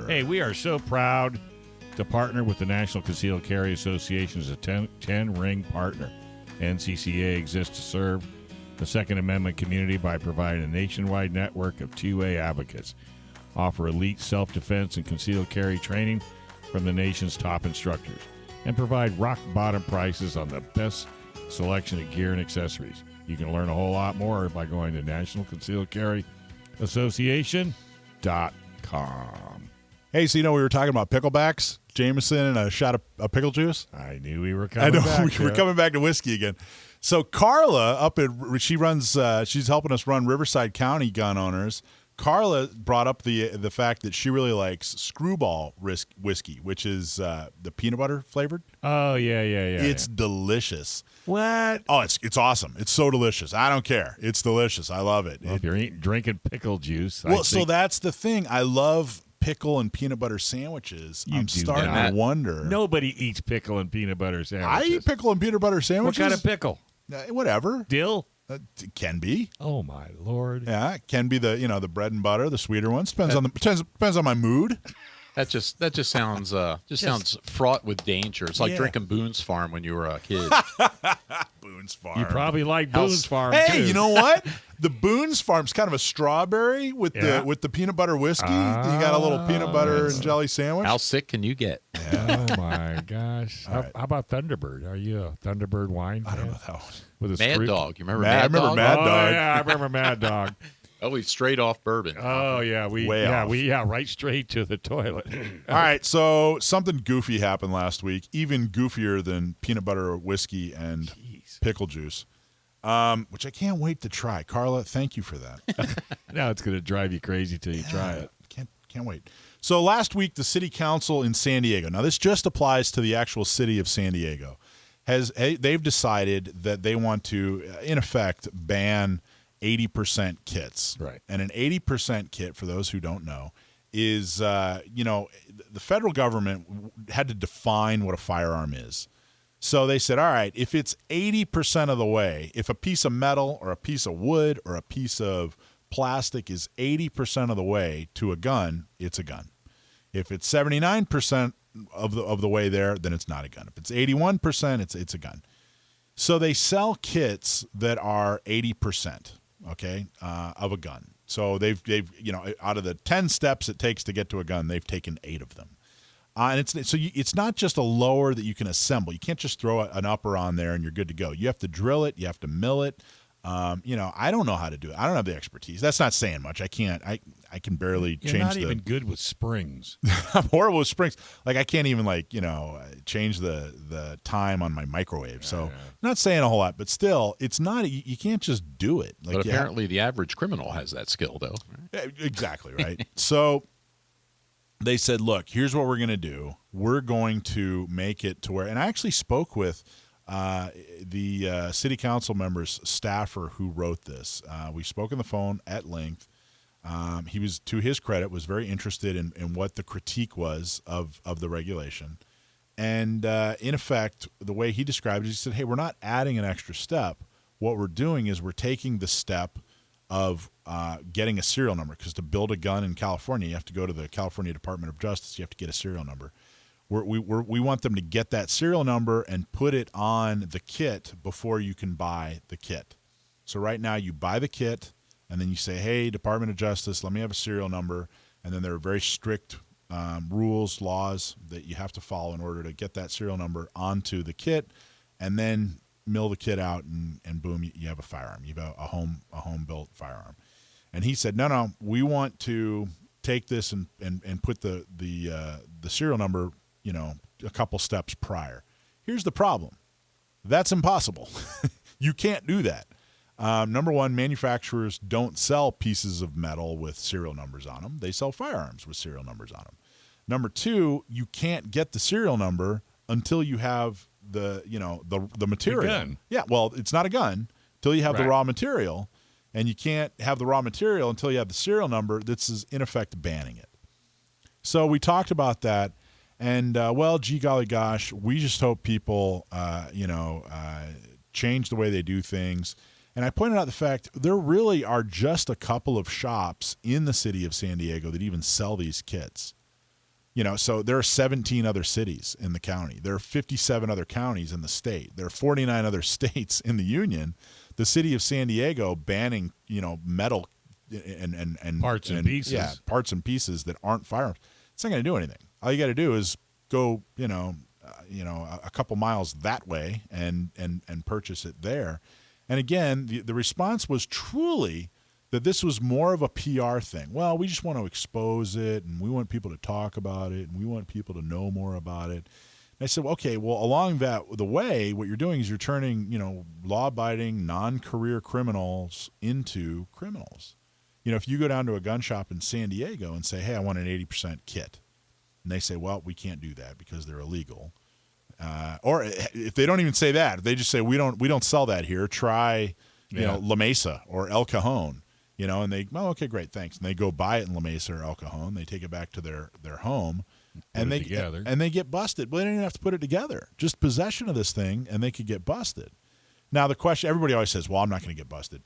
Hey, we are so proud to partner with the National Concealed Carry Association as a 10-ring partner. NCCA exists to serve the Second Amendment community by providing a nationwide network of two-way advocates, offer elite self-defense and concealed carry training from the nation's top instructors, and provide rock-bottom prices on the best selection of gear and accessories. You can learn a whole lot more by going to nationalconcealedcarryassociation.com. Hey, so we were talking about picklebacks, Jameson, and a shot of pickle juice? I knew we were coming back. We're coming back to whiskey again. So Carla she's helping us run Riverside County Gun Owners. Carla brought up the fact that she really likes Screwball whiskey, which is the peanut butter flavored. Oh, yeah. It's delicious. What? Oh, it's awesome. It's so delicious. I don't care. It's delicious. I love it. Well, if you're drinking pickle juice. So that's the thing. I love pickle and peanut butter sandwiches. I'm starting to wonder. Nobody eats pickle and peanut butter sandwiches. I eat pickle and peanut butter sandwiches. What kind of pickle? Whatever. Dill? It can be. Oh my Lord. Yeah, it can be the bread and butter, the sweeter ones. Depends on my mood. That just sounds sounds fraught with danger. It's like drinking Boone's Farm when you were a kid. Boone's Farm. You probably like Boone's Farm too. Hey, you know what? The Boone's Farm's kind of a strawberry with the peat butter whiskey. You got a little peanut butter and jelly sandwich. How sick can you get? Oh my gosh! How about Thunderbird? Are you a Thunderbird wine fan? I don't know that one. With a Mad Dog. You remember I remember Mad Dog. Oh yeah, I remember Mad Dog. Oh, we straight off bourbon. Oh yeah, right straight to the toilet. All right, so something goofy happened last week, even goofier than peanut butter whiskey and pickle juice, which I can't wait to try. Carla, thank you for that. Now it's going to drive you crazy till you try it. Can't wait. So last week, the city council in San Diego. Now this just applies to the actual city of San Diego. They've decided that they want to, in effect, ban 80% kits. Right. And an 80% kit, for those who don't know, is, the federal government had to define what a firearm is. So they said, all right, if it's 80% of the way, if a piece of metal or a piece of wood or a piece of plastic is 80% of the way to a gun, it's a gun. If it's 79% of the way there, then it's not a gun. If it's 81%, it's a gun. So they sell kits that are 80%, of a gun. So they've out of the 10 steps it takes to get to a gun, they've taken 8 of them. And it's not just a lower that you can assemble. You can't just throw an upper on there and you're good to go. You have to drill it. You have to mill it. I don't know how to do it. I don't have the expertise. That's not saying much. I can't. I can barely change. You're not even good with springs. I'm horrible with springs. Like I can't even change the time on my microwave. So not saying a whole lot, but still, it's not. You can't just do it. But apparently, the average criminal has that skill, though. Right? Exactly right. So they said, "Look, here's what we're going to do. We're going to make it to where." And I actually spoke with the city council member's staffer who wrote this. We spoke on the phone at length. He was, to his credit, was very interested in what the critique was of the regulation. And in effect, the way he described it, he said, hey, we're not adding an extra step. What we're doing is we're taking the step of getting a serial number, because to build a gun in California, you have to go to the California Department of Justice. You have to get a serial number. We want them to get that serial number and put it on the kit before you can buy the kit. So right now you buy the kit and then you say, hey, Department of Justice, let me have a serial number. And then there are very strict rules, laws that you have to follow in order to get that serial number onto the kit, and then mill the kit out and boom, you have a firearm. You have a home-built firearm. And he said, no, we want to take this and put the serial number a couple steps prior. Here's the problem. That's impossible. You can't do that. Number one, manufacturers don't sell pieces of metal with serial numbers on them. They sell firearms with serial numbers on them. Number two, you can't get the serial number until you have the material. The gun. Yeah, well, it's not a gun until you have the raw material, and you can't have the raw material until you have the serial number. This is, in effect, banning it. So we talked about that. And, gee golly gosh, we just hope people, change the way they do things. And I pointed out the fact there really are just a couple of shops in the city of San Diego that even sell these kits. So there are 17 other cities in the county. There are 57 other counties in the state. There are 49 other states in the union. The city of San Diego banning, metal and parts and pieces. Yeah, parts and pieces that aren't firearms. It's not going to do anything. All you got to do is go, a couple miles that way and purchase it there. And again, the response was truly that this was more of a PR thing. Well, we just want to expose it, and we want people to talk about it, and we want people to know more about it. And I said, okay, well, along the way, what you're doing is you're turning, law-abiding, non-career criminals into criminals. If you go down to a gun shop in San Diego and say, hey, I want an 80% kit, and they say, well, we can't do that because they're illegal. Or if they don't even say that, they just say, we don't sell that here. Try, La Mesa or El Cajon. And they, okay, great, thanks. And they go buy it in La Mesa or El Cajon. They take it back to their home, and they get busted. But they don't even have to put it together. Just possession of this thing, and they could get busted. Now the question, everybody always says, well, I'm not going to get busted.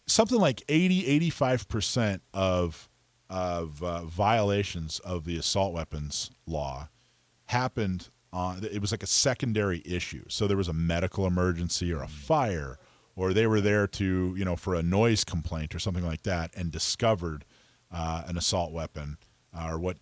Something like 85% of violations of the assault weapons law happened on. It was like a secondary issue. So there was a medical emergency or a fire, or they were there to, for a noise complaint or something like that, and discovered an assault weapon, or what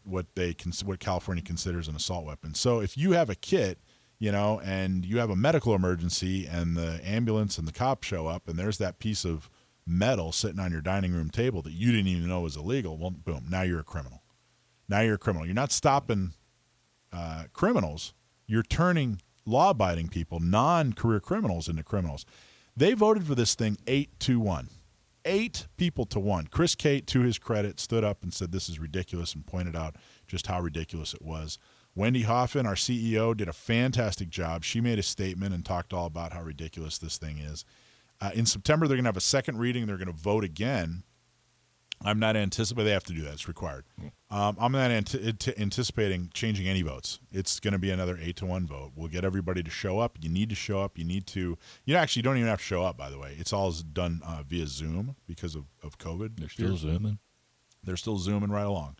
California considers an assault weapon. So if you have a kit, and you have a medical emergency, and the ambulance and the cops show up, and there's that piece of metal sitting on your dining room table that you didn't even know was illegal, well, boom, now you're a criminal. You're not stopping criminals. You're turning law-abiding people, non-career criminals, into criminals. They voted for this thing 8-1. 8 people to 1. Chris Cate, to his credit, stood up and said this is ridiculous and pointed out just how ridiculous it was. Wendy Hoffman, our CEO, did a fantastic job. She made a statement and talked all about how ridiculous this thing is. In September, they're going to have a second reading. They're going to vote again. I'm not anticipating. They have to do that. It's required. I'm not anticipating changing any votes. It's going to be another 8-1 vote. We'll get everybody to show up. You need to show up. You need to. You actually don't even have to show up, by the way. It's all done via Zoom because of COVID. They're still Zooming. They're still Zooming right along.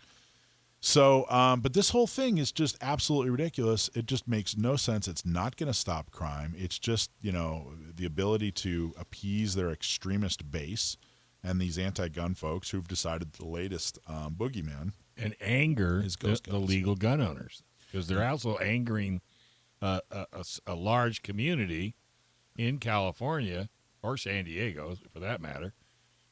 So, but this whole thing is just absolutely ridiculous. It just makes no sense. It's not going to stop crime. It's just, the ability to appease their extremist base and these anti-gun folks who've decided the latest boogeyman. And anger is the legal gun owners, because they're also angering a large community in California, or San Diego, for that matter.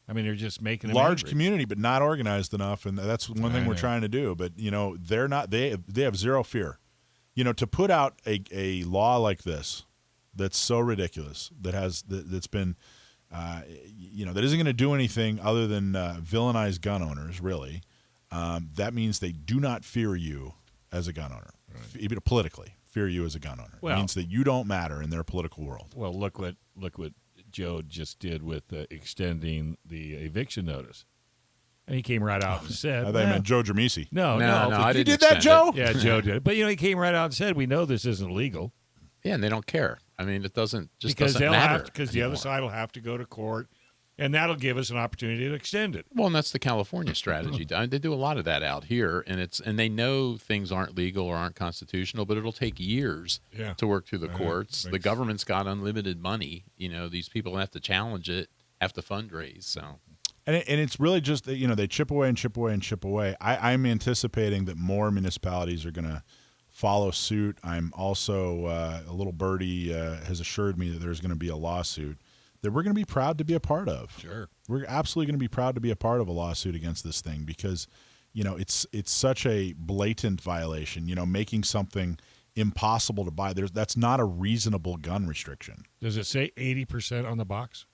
I mean, they're just making them large angry. Community, but not organized enough, and that's one thing we're trying to do. But they're not. They have zero fear. To put out a law like this, that's so ridiculous, that's been, that isn't going to do anything other than villainize gun owners. Really, that means they do not fear you as a gun owner, even politically. Fear you as a gun owner. It means that you don't matter in their political world. Well, look what Joe just did with extending the eviction notice. And he came right out and said... I thought you meant Joe Dramisi. No, I you didn't did that, Joe? Yeah, Joe did it. But, he came right out and said, we know this isn't legal. Yeah, and they don't care. I mean, it doesn't matter. Because the other side will have to go to court, and that'll give us an opportunity to extend it. Well, and that's the California strategy. They do a lot of that out here, and they know things aren't legal or aren't constitutional, but it'll take years to work through the courts. The government's got unlimited money. These people have to challenge it, have to fundraise. So, and it's really just they chip away and chip away and chip away. I'm anticipating that more municipalities are going to follow suit. I'm also a little birdie has assured me that there's going to be a lawsuit that we're going to be proud to be a part of. Sure. We're absolutely going to be proud to be a part of a lawsuit against this thing because, it's such a blatant violation, making something impossible to buy. That's not a reasonable gun restriction. Does it say 80% on the box?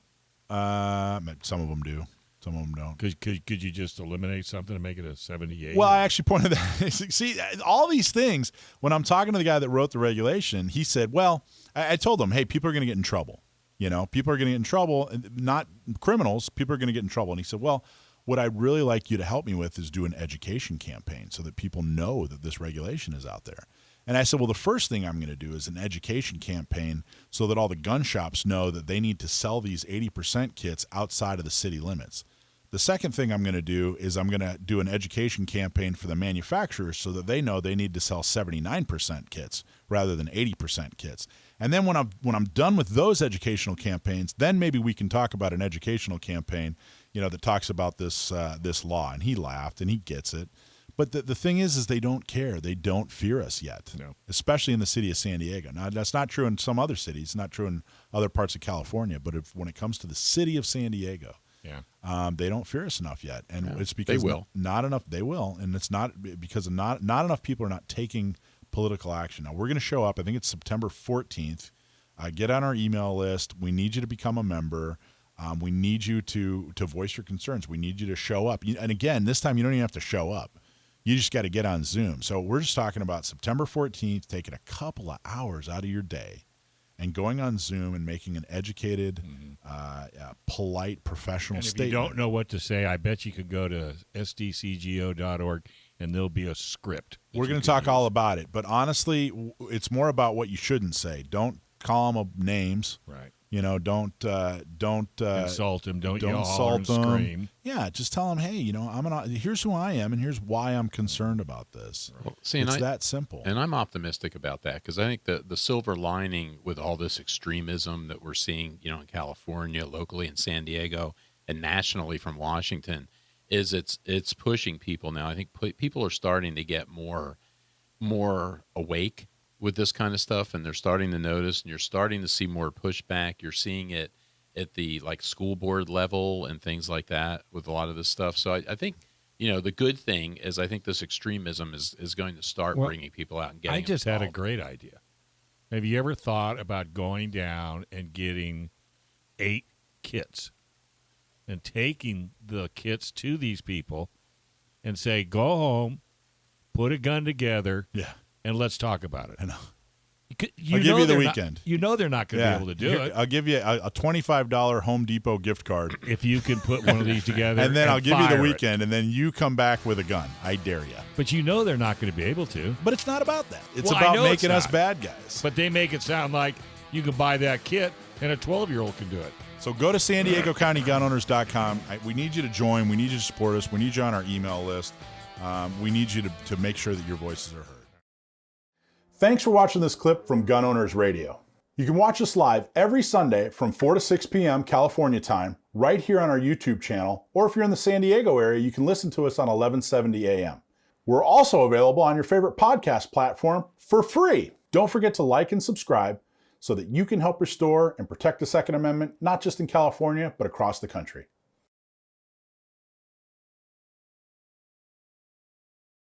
Some of them do. Some of them don't. Could you just eliminate something and make it a 78? Well, I actually pointed that. See, all these things, when I'm talking to the guy that wrote the regulation, he said, well, I told him, hey, people are going to get in trouble. People are going to get in trouble, not criminals. People are going to get in trouble. And he said, well, what I'd really like you to help me with is do an education campaign so that people know that this regulation is out there. And I said, well, the first thing I'm going to do is an education campaign so that all the gun shops know that they need to sell these 80% kits outside of the city limits. The second thing I'm going to do is I'm going to do an education campaign for the manufacturers so that they know they need to sell 79% kits rather than 80% kits. And then when I'm done with those educational campaigns, then maybe we can talk about an educational campaign, that talks about this law. And he laughed, and he gets it. But the thing is they don't care. They don't fear us yet, especially in the city of San Diego. Now, that's not true in some other cities, not true in other parts of California. But when it comes to the city of San Diego, they don't fear us enough yet, and it's because not enough. They will, and it's not because not enough people are not taking political action. Now we're going to show up. I think it's September 14th. Get on our email list. We need you to become a member. We need you to voice your concerns. We need you to show up. And again, this time you don't even have to show up. You just got to get on Zoom. So we're just talking about September 14th, taking a couple of hours out of your day and going on Zoom and making an educated, polite, professional statement. If you don't know what to say, I bet you could go to SDCGO.org and there'll be a script. We're going to talk all about it. But honestly, it's more about what you shouldn't say. Don't call them names. Right. Don't insult them. Don't yell, insult holler, them. and scream. Yeah, just tell them, hey, here's who I am, and here's why I'm concerned about this. Well, see, it's that simple. And I'm optimistic about that because I think the silver lining with all this extremism that we're seeing, in California, locally in San Diego, and nationally from Washington, is it's pushing people now. I think people are starting to get more awake with this kind of stuff, and they're starting to notice, and you're starting to see more pushback. You're seeing it at the school board level and things like that with a lot of this stuff. So I think, the good thing is I think this extremism is going to start bringing people out and getting I just involved. had a great idea. Have you ever thought about going down and getting 8 kits and taking the kits to these people and say, go home, put a gun together, and let's talk about it. I know. I'll give you the weekend. They're not going to be able to do it. I'll give you a $25 Home Depot gift card. If you can put one of these together. And then I'll give you the weekend, and then you come back with a gun. I dare you. But they're not going to be able to. But it's not about that. It's about making us bad guys. But they make it sound like you can buy that kit, and a 12-year-old can do it. So go to San Diego County Gun Owners.com. We need you to join. We need you to support us. We need you on our email list. We need you to make sure that your voices are heard. Thanks for watching this clip from Gun Owners Radio. You can watch us live every Sunday from 4 to 6 p.m. California time, right here on our YouTube channel, or if you're in the San Diego area, you can listen to us on 1170 a.m. We're also available on your favorite podcast platform for free. Don't forget to like and subscribe so that you can help restore and protect the Second Amendment, not just in California, but across the country.